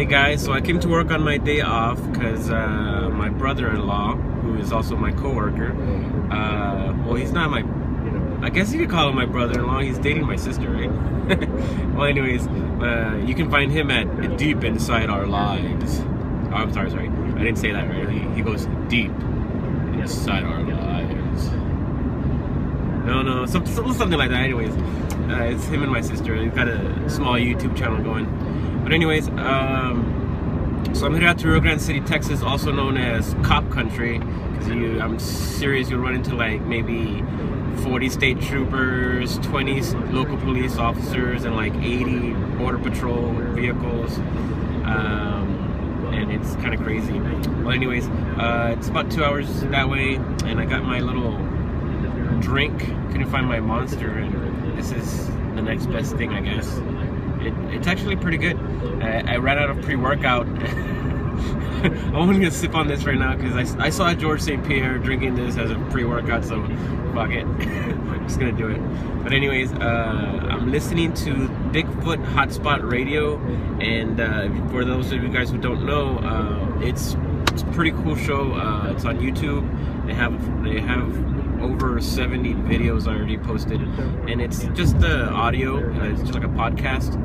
guys, so I came to work on my day off because my brother-in-law, who is also my co-worker, well, he's not my, I guess you could call him my brother-in-law. He's dating my sister, right? Well, anyways, you can find him at Deep Inside Our Lives. Oh, I'm sorry, I didn't say that right. He goes deep inside our lives. No, something like that. Anyways, it's him and my sister. They've got a small YouTube channel going. But anyways, so I'm headed out to Rio Grande City, Texas, also known as Cop Country, because I'm serious, you'll run into like maybe 40 state troopers, 20 local police officers, and like 80 border patrol vehicles, and it's kind of crazy. Well, anyways, it's about 2 hours that way, and I got my little drink. Couldn't find my Monster, and this is the next best thing, I guess. It's actually pretty good. I ran out of pre-workout. I'm only gonna sip on this right now because I saw George St. Pierre drinking this as a pre-workout, so fuck it. I'm just gonna do it. But anyways, I'm listening to Bigfoot Hotspot Radio, and for those of you guys who don't know, it's a pretty cool show. It's on YouTube. They have over 70 videos already posted, and it's just the audio. It's just like a podcast,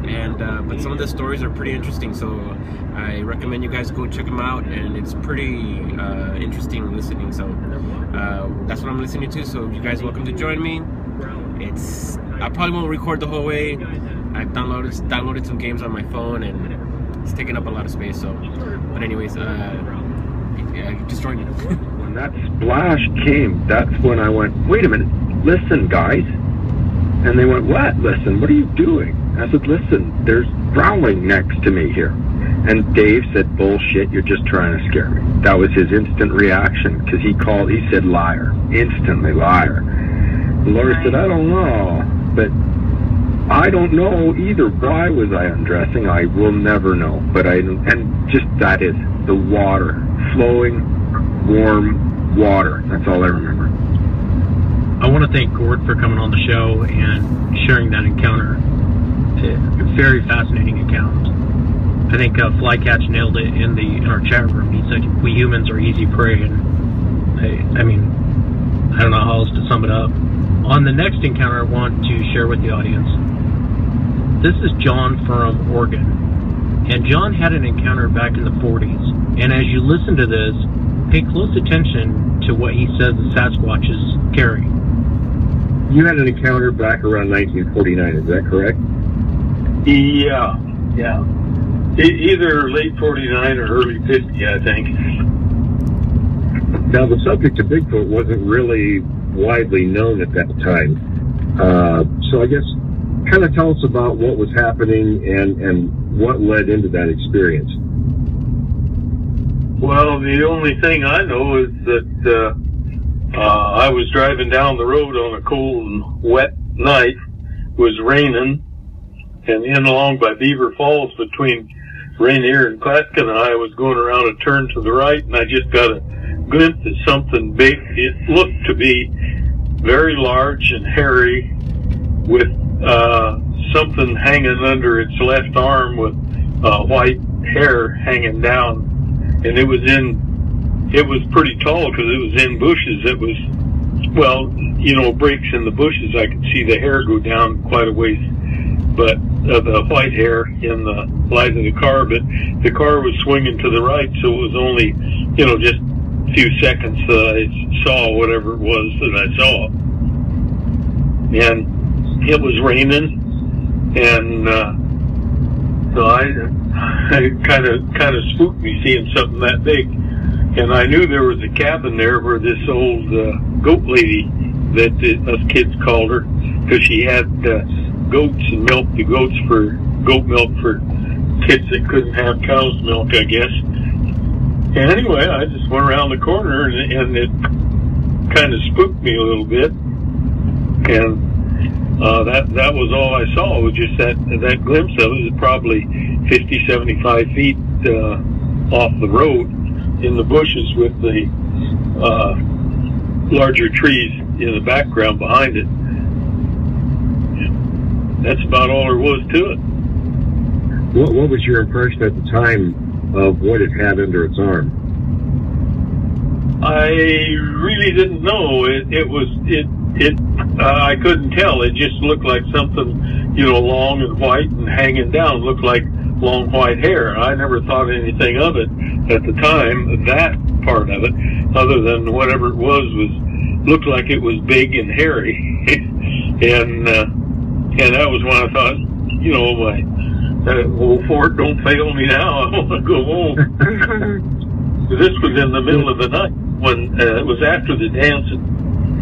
and but some of the stories are pretty interesting, so I recommend you guys go check them out, and it's pretty interesting listening. So that's what I'm listening to, so you guys are welcome to join me. I probably won't record the whole way. I've downloaded some games on my phone, and it's taking up a lot of space, so but anyways, yeah, just join me. When that splash came, that's when I went, wait a minute, listen, guys. And they went, what? Listen, what are you doing? I said, listen, there's growling next to me here. And Dave said, bullshit, you're just trying to scare me. That was his instant reaction, because he said liar, instantly liar. And Laura said, I don't know, but I don't know either. Why was I undressing? I will never know. But and just that is the water, flowing, warm water. That's all I remember. I want to thank Gord for coming on the show and sharing that encounter. A very fascinating account. I think Flycatch nailed it in our chat room. He said we humans are easy prey, and I mean, I don't know how else to sum it up. On the next encounter I want to share with the audience, this is John from Oregon, and John had an encounter back in the 40s, and as you listen to this, pay close attention to what he says the Sasquatches carry. You had an encounter back around 1949, is that correct? Yeah. Either late 49 or early 50, I think. Now, the subject of Bigfoot wasn't really widely known at that time. So I guess kind of tell us about what was happening and what led into that experience. Well, the only thing I know is that I was driving down the road on a cold and wet night. It was raining, and in along by Beaver Falls between Rainier and Clatkin, I was going around a turn to the right, and I just got a glimpse of something big. It looked to be very large and hairy, with something hanging under its left arm with white hair hanging down. And it was pretty tall because it was in bushes. It was, well, breaks in the bushes. I could see the hair go down quite a ways, but the white hair in the light of the car. But the car was swinging to the right, so it was only, just a few seconds that I saw whatever it was that I saw. And it was raining, and so it kind of spooked me seeing something that big. And I knew there was a cabin there where this old goat lady that us kids called her, because she had goats and milked the goats for goat milk for kids that couldn't have cow's milk, I guess. And anyway, I just went around the corner, and it kind of spooked me a little bit. And that was all I saw, was just that glimpse of it. It was probably 50, 75 feet off the road in the bushes with the larger trees in the background behind it. That's about all there was to it. What was your impression at the time of what it had under its arm? I really didn't know. I couldn't tell. It just looked like something, long and white and hanging down. Looked like long white hair. I never thought anything of it at the time, that part of it, other than whatever it was looked like it was big and hairy. and that was when I thought, old Ford, don't fail me now. I want to go home. This was in the middle of the night when it was after the dance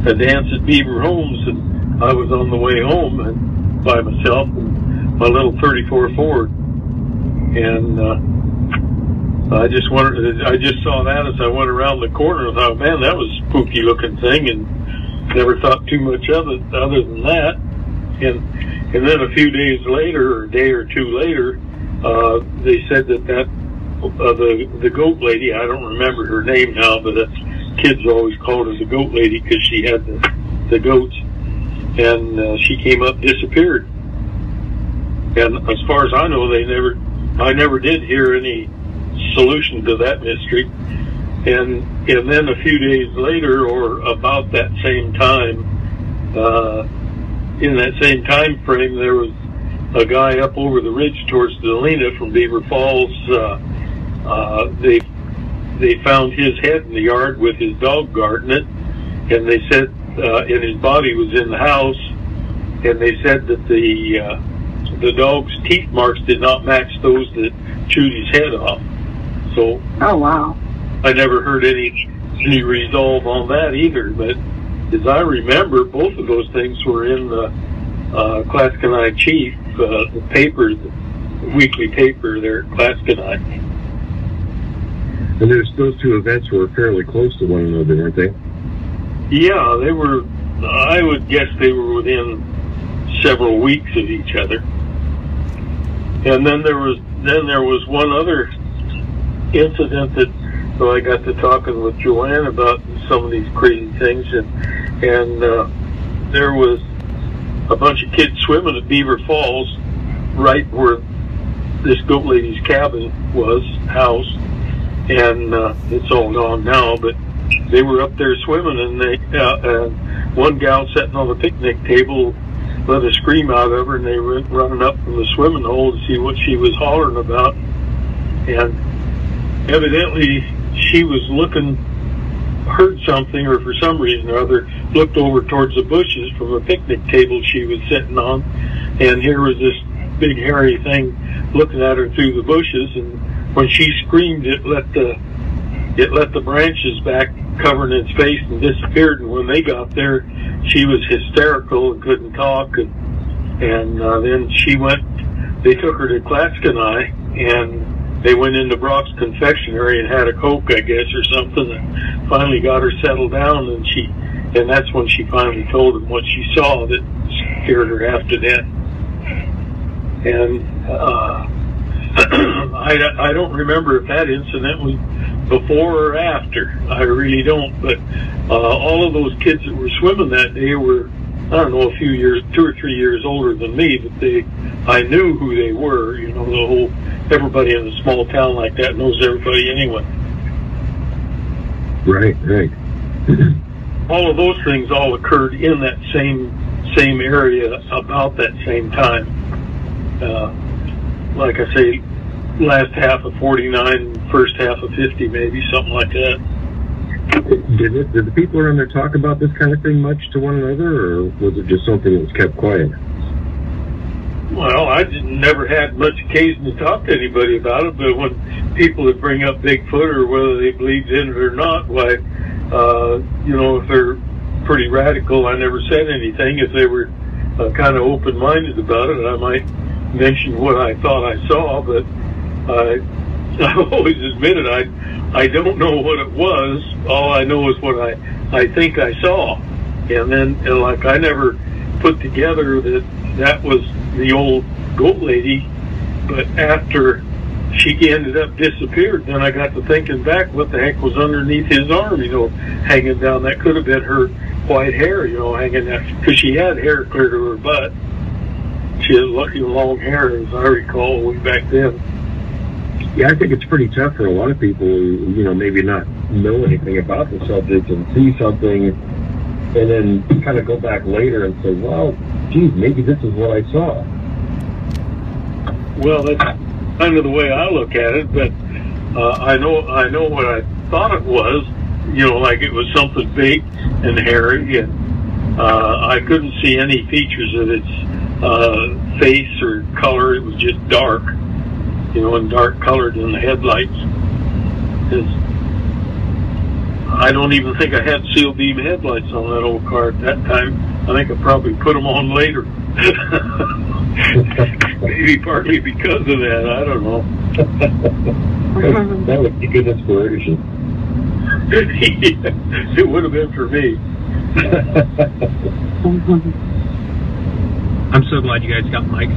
at Beaver Homes, and I was on the way home and by myself in my little 34 Ford, and I just saw that as I went around the corner. I thought, man, that was a spooky looking thing, and never thought too much of it other than that. And then a few days later, or a day or two later, they said that the goat lady, I don't remember her name now, but kids always called her the goat lady because she had the goats, and she came up, disappeared. And as far as I know, I never did hear any solution to that mystery. And then a few days later, or about that same time, in that same time frame, there was a guy up over the ridge towards Delena from Beaver Falls. They found his head in the yard with his dog guarding it, and they said, and his body was in the house, and they said that the dog's teeth marks did not match those that chewed his head off. So, oh wow, I never heard any resolve on that either. But as I remember, both of those things were in the Clatskanie Chief, the paper, the weekly paper there at Clatskanie. And those two events were fairly close to one another, weren't they? Yeah, they were. I would guess they were within several weeks of each other. And then there was one other incident that, so I got to talking with Joanne about some of these crazy things, and there was a bunch of kids swimming at Beaver Falls, right where this goat lady's cabin was, house, and it's all gone now, but they were up there swimming, and one gal sitting on the picnic table let a scream out of her, and they went running up from the swimming hole to see what she was hollering about. And evidently she was heard something, or for some reason or other, looked over towards the bushes from a picnic table she was sitting on, and here was this big hairy thing looking at her through the bushes, and when she screamed, it let the branches back covering its face and disappeared. And when they got there, she was hysterical and couldn't talk, and then they took her to Clatskanie, and they went into Brock's confectionery and had a Coke, I guess, or something, and finally got her settled down, and that's when she finally told them what she saw that scared her half to death. And I don't remember if that incident was before or after. I really don't. But all of those kids that were swimming that day were, I don't know, a few years, 2 or 3 years older than me, but I knew who they were. Everybody in a small town like that knows everybody anyway. Right. All of those things all occurred in that same area about that same time. Like I say, last half of 49, first half of 50, maybe, something like that. Did the people around there talk about this kind of thing much to one another, or was it just something that was kept quiet? Well, I never had much occasion to talk to anybody about it, but when people would bring up Bigfoot, or whether they believed in it or not, why, if they're pretty radical, I never said anything. If they were kind of open-minded about it, I might mention what I thought I saw, but I've always admitted I don't know what it was. All I know is what I think I saw. And then, I never put together that was the old goat lady, but after she ended up disappeared, then I got to thinking back, what the heck was underneath his arm, hanging down? That could have been her white hair, hanging down, because she had hair clear to her butt. she had long hair, as I recall, way back then. Yeah, I think it's pretty tough for a lot of people who, maybe not know anything about the subject and see something and then kind of go back later and say, well, geez, maybe this is what I saw. Well, that's kind of the way I look at it, but I know what I thought it was, like it was something big and hairy, and I couldn't see any features of its face or color. It was just dark, and dark colored in the headlights. I don't even think I had seal beam headlights on that old car at that time. I think I probably put them on later. Maybe partly because of that. I don't know. That would be good inspiration. Yeah, it would have been for me. I'm so glad you guys got mics.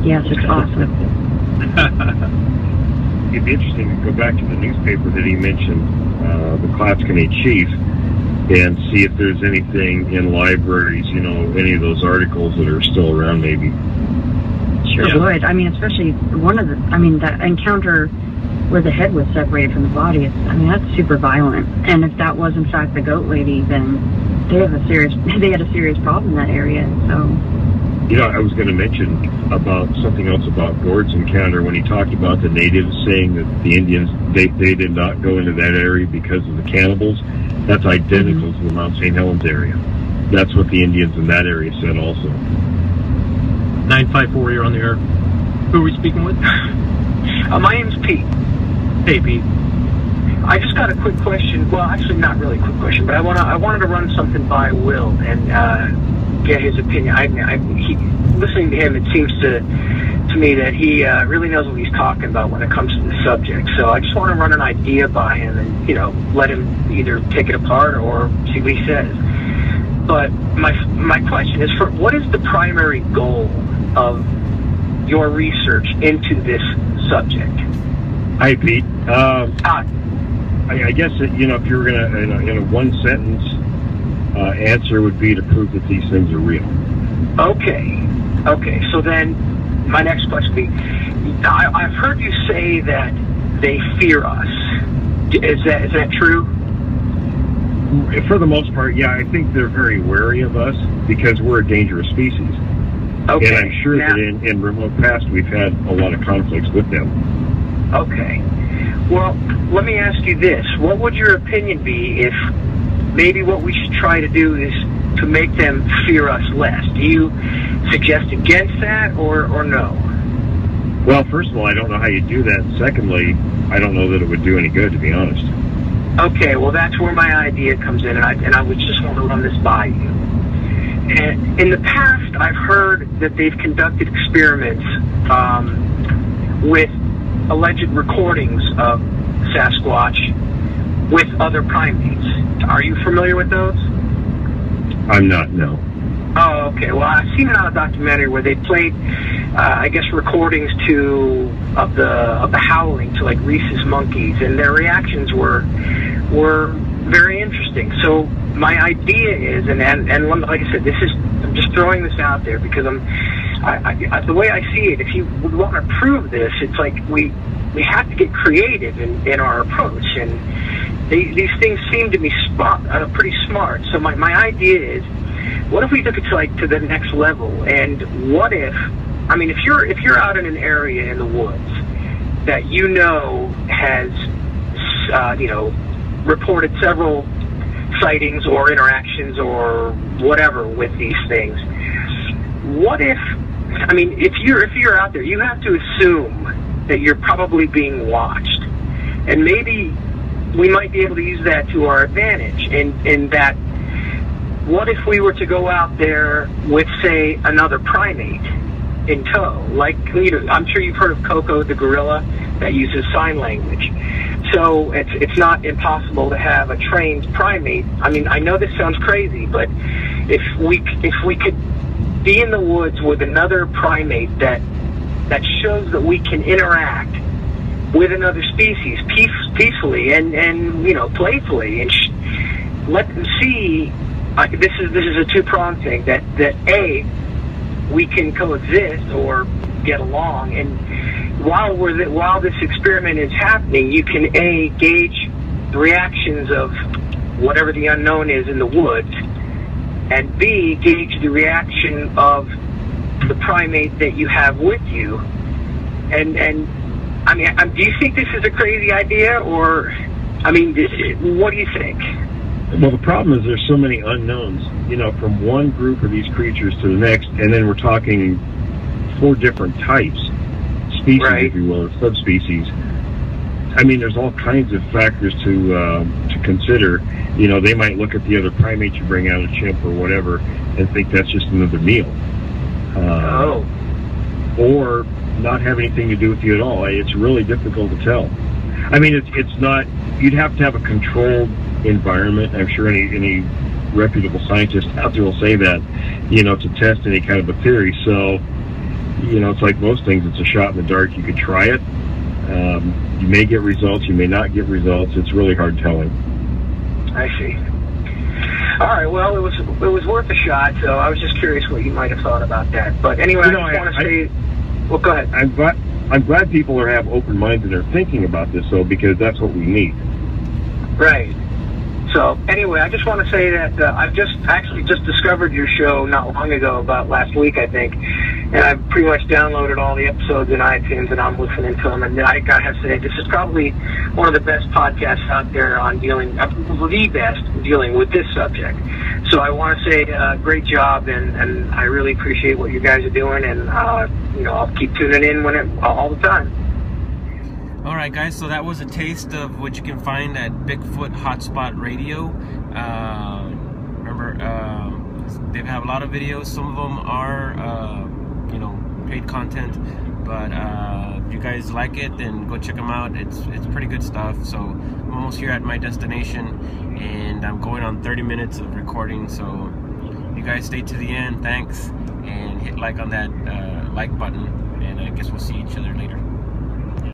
Yes, it's awesome. It'd be interesting to go back to the newspaper that he mentioned, the Clatskanie Chief, and see if there's anything in libraries, any of those articles that are still around, maybe. Sure would. I mean, especially that encounter where the head was separated from the body. That's super violent. And if that was in fact the goat lady, then they had a serious problem in that area. So. I was going to mention about something else about Gord's encounter when he talked about the natives saying that the Indians, they did not go into that area because of the cannibals. That's identical to the Mount St. Helens area. That's what the Indians in that area said also. 954, you're on the air. Who are we speaking with? My name's Pete. Hey, Pete. I just got a quick question. Well, actually, not really a quick question, but I wanted to run something by Will and get his opinion. Listening to him, it seems to me that he really knows what he's talking about when it comes to the subject. So I just want to run an idea by him and let him either take it apart or see what he says. But my question is, what is the primary goal of your research into this subject? Hi, Pete. I guess that, if you were going to, in a one sentence answer would be to prove that these things are real. Okay. So then, my next question would be: I've heard you say that they fear us. Is that true? For the most part, yeah. I think they're very wary of us because we're a dangerous species. Okay. And I'm sure that in remote past we've had a lot of conflicts with them. Okay. Well, let me ask you this. What would your opinion be if maybe what we should try to do is to make them fear us less? Do you suggest against that or no? Well, first of all, I don't know how you do that. Secondly, I don't know that it would do any good, to be honest. Okay, well, that's where my idea comes in, and I would just want to run this by you. And in the past, I've heard that they've conducted experiments with alleged recordings of Sasquatch with other primates. Are you familiar with those? I'm not, no. Oh, okay. Well, I've seen it on a documentary where they played, I guess, recordings of the howling to like rhesus monkeys, and their reactions were very interesting. So my idea is, and like I said, I'm just throwing this out there because the way I see it, if you would want to prove this, it's like we have to get creative in our approach, and these things seem to be pretty smart. So my idea is, what if we took it to the next level? And what if you're out in an area in the woods that has reported several sightings or interactions or whatever with these things, what if you're out there, you have to assume that you're probably being watched, and maybe we might be able to use that to our advantage in that. What if we were to go out there with, say, another primate in tow? Like, I'm sure you've heard of Coco the gorilla that uses sign language. So it's not impossible to have a trained primate. I mean, I know this sounds crazy, but if we could be in the woods with another primate that shows that we can interact with another species peacefully and playfully, and let them see. This is a two-pronged thing, that A, we can coexist or get along. And while this experiment is happening, you can A, gauge the reactions of whatever the unknown is in the woods, and B, gauge the reaction of the primate that you have with you. And I mean, do you think this is a crazy idea, or, I mean, what do you think? Well, the problem is there's so many unknowns, you know, from one group of these creatures to the next, and then we're talking 4 different types, species, right, if you will, or subspecies. I mean, there's all kinds of factors to consider. You know, they might look at the other primate you bring out, a chimp or whatever, and think that's just another meal. Or not have anything to do with you at all. It's really difficult to tell. I mean, it's not, you'd have to have a controlled environment. I'm sure any reputable scientist out there will say that, you know, to test any kind of a theory. So, you know, it's like most things, it's a shot in the dark. You could try it. You may get results, you may not get results. It's really hard telling. I see. All right, well, it was worth a shot, so I was just curious what you might have thought about that. But anyway, I just want to say, well, go ahead. I'm glad people have open minds and are thinking about this, though, because that's what we need. Right. So anyway, I just want to say that I've actually just discovered your show not long ago, about last week, I think, and I've pretty much downloaded all the episodes in iTunes, and I'm listening to them. And I gotta have to say, this is probably one of the best podcasts out there on the best dealing with this subject. So I want to say great job, and I really appreciate what you guys are doing, and you know, I'll keep tuning in all the time. Alright guys, so that was a taste of what you can find at Bigfoot Hotspot Radio. Remember, they have a lot of videos. Some of them are, you know, paid content. But if you guys like it, then go check them out. It's pretty good stuff. So I'm almost here at my destination, and I'm going on 30 minutes of recording. So you guys stay to the end. Thanks, and hit like on that like button. And I guess we'll see each other later.